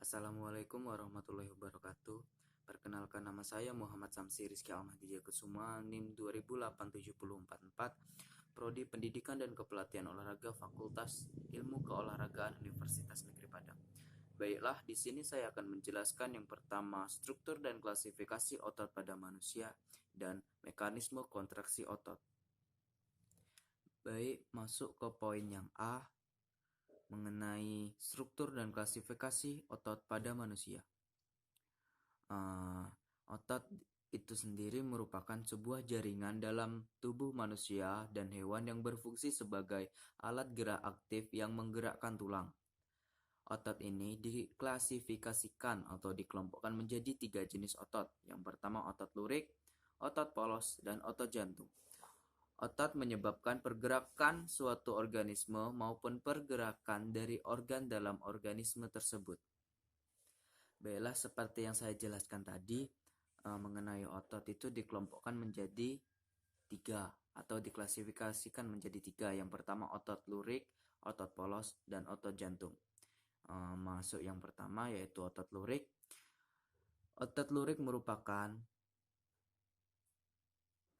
Assalamualaikum warahmatullahi wabarakatuh. Perkenalkan, nama saya Muhammad Samsi Rizky Ahmadiyah Kusuma, NIM 20087044, Prodi Pendidikan dan Kepelatihan Olahraga Fakultas Ilmu Keolahragaan Universitas Negeri Padang. Baiklah, di sini saya akan menjelaskan yang pertama, struktur dan klasifikasi otot pada manusia dan mekanisme kontraksi otot. Baik, masuk ke poin yang A, mengenai struktur dan klasifikasi otot pada manusia. Otot itu sendiri merupakan sebuah jaringan dalam tubuh manusia dan hewan yang berfungsi sebagai alat gerak aktif yang menggerakkan tulang. Otot ini diklasifikasikan atau dikelompokkan menjadi 3 jenis otot. Yang pertama otot lurik, otot polos, dan otot jantung. Otot menyebabkan pergerakan suatu organisme maupun pergerakan dari organ dalam organisme tersebut. Baiklah, seperti yang saya jelaskan tadi, mengenai otot itu dikelompokkan menjadi 3 atau diklasifikasikan menjadi 3. Yang pertama otot lurik, otot polos, dan otot jantung. Masuk yang pertama yaitu otot lurik. Otot lurik merupakan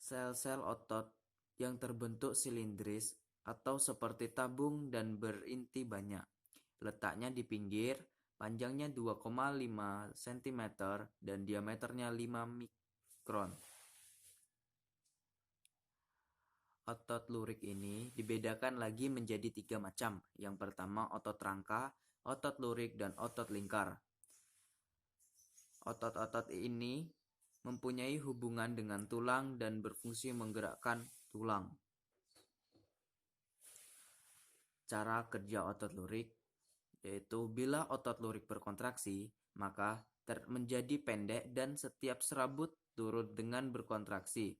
sel-sel otot yang terbentuk silindris atau seperti tabung dan berinti banyak. Letaknya di pinggir, panjangnya 2,5 cm dan diameternya 5 mikron. Otot lurik ini dibedakan lagi menjadi 3 macam. Yang pertama otot rangka, otot lurik, dan otot lingkar. Otot-otot ini mempunyai hubungan dengan tulang dan berfungsi menggerakkan tulang. Cara kerja otot lurik yaitu bila otot lurik berkontraksi, maka menjadi pendek dan setiap serabut turut dengan berkontraksi.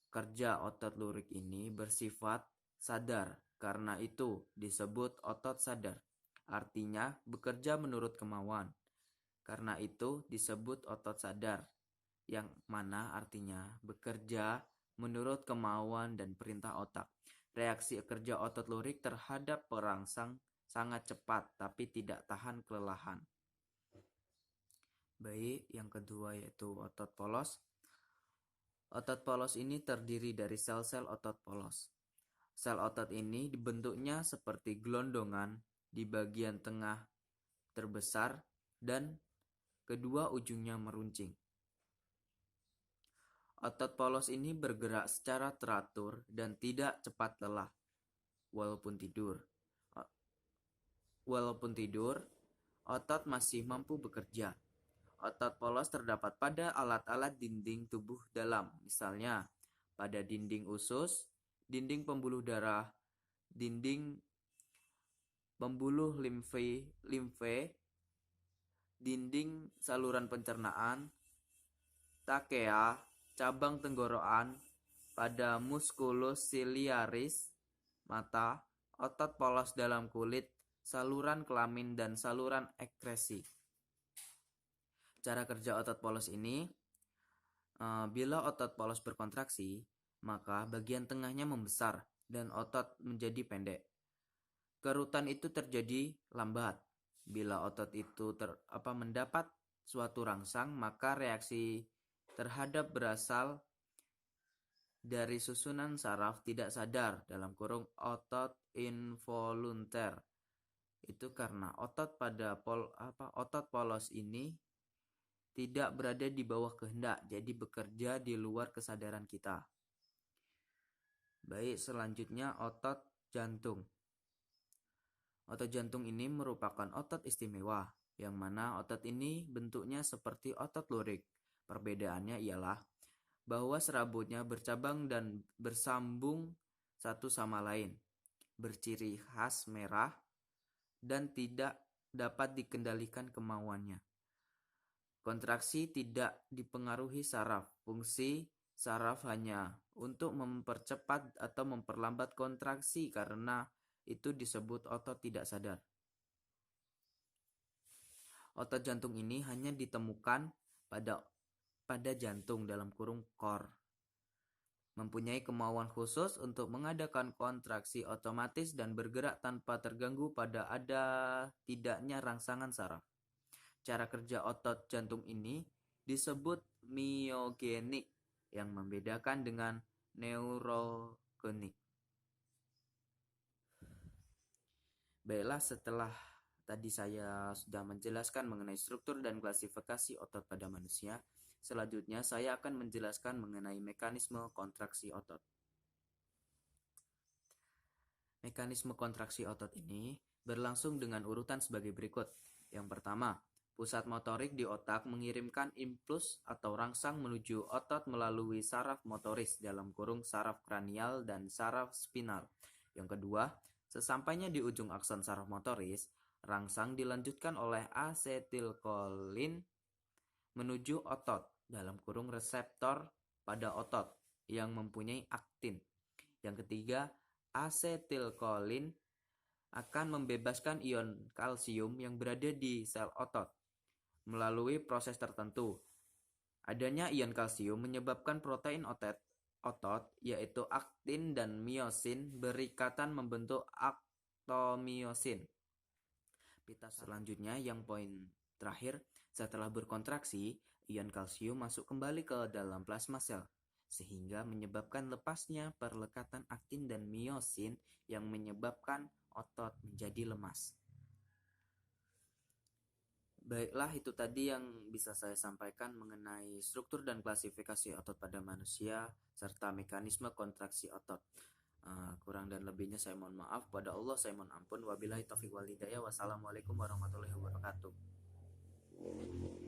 Kerja otot lurik ini bersifat sadar, karena itu disebut otot sadar. Artinya bekerja menurut kemauan. Karena itu disebut otot sadar, yang mana artinya bekerja menurut kemauan dan perintah otak. Reaksi kerja otot lurik terhadap perangsang sangat cepat tapi tidak tahan kelelahan. Baik, yang kedua yaitu otot polos. Otot polos ini terdiri dari sel-sel otot polos. Sel otot ini dibentuknya seperti gelondongan di bagian tengah terbesar dan kedua ujungnya meruncing. Otot polos ini bergerak secara teratur dan tidak cepat lelah walaupun tidur. Otot masih mampu bekerja. Otot polos terdapat pada alat-alat dinding tubuh dalam, misalnya pada dinding usus, dinding pembuluh darah, dinding pembuluh limfe, dinding saluran pencernaan, trachea, cabang tenggorokan, pada musculus ciliaris, mata, otot polos dalam kulit, saluran kelamin, dan saluran ekskresi. Cara kerja otot polos ini, bila otot polos berkontraksi, maka bagian tengahnya membesar dan otot menjadi pendek. Kerutan itu terjadi lambat. Bila otot itu mendapat suatu rangsang, maka reaksi terhadap berasal dari susunan saraf tidak sadar (otot involunter). Itu karena otot pada otot polos ini tidak berada di bawah kehendak, jadi bekerja di luar kesadaran kita. Baik, selanjutnya otot jantung. Otot jantung ini merupakan otot istimewa, yang mana otot ini bentuknya seperti otot lurik. Perbedaannya ialah bahwa serabutnya bercabang dan bersambung satu sama lain, berciri khas merah, dan tidak dapat dikendalikan kemauannya. Kontraksi tidak dipengaruhi saraf. Fungsi saraf hanya untuk mempercepat atau memperlambat kontraksi, karena itu disebut otot tidak sadar. Otot jantung ini hanya ditemukan pada jantung (core). Mempunyai kemauan khusus untuk mengadakan kontraksi otomatis dan bergerak tanpa terganggu pada ada tidaknya rangsangan saraf. Cara kerja otot jantung ini disebut miogenik yang membedakan dengan neurogenik. Baiklah, setelah tadi saya sudah menjelaskan mengenai struktur dan klasifikasi otot pada manusia, selanjutnya saya akan menjelaskan mengenai mekanisme kontraksi otot. Mekanisme kontraksi otot ini berlangsung dengan urutan sebagai berikut. Yang pertama, pusat motorik di otak mengirimkan impuls atau rangsang menuju otot melalui saraf motoris (saraf kranial dan saraf spinal). Yang kedua, sesampainya di ujung akson saraf motoris, rangsang dilanjutkan oleh asetilkolin menuju otot (reseptor pada otot) yang mempunyai aktin. Yang ketiga, asetilkolin akan membebaskan ion kalsium yang berada di sel otot melalui proses tertentu. Adanya ion kalsium menyebabkan protein otot yaitu aktin dan miosin berikatan membentuk aktomiosin. Selanjutnya yang poin terakhir, setelah berkontraksi, ion kalsium masuk kembali ke dalam plasma sel, sehingga menyebabkan lepasnya perlekatan aktin dan miosin yang menyebabkan otot menjadi lemas. Baiklah, itu tadi yang bisa saya sampaikan mengenai struktur dan klasifikasi otot pada manusia serta mekanisme kontraksi otot. Kurang dan lebihnya saya mohon maaf. Pada Allah saya mohon ampun. Wabillahi taufiq wal hidayah. Wassalamualaikum warahmatullahi wabarakatuh.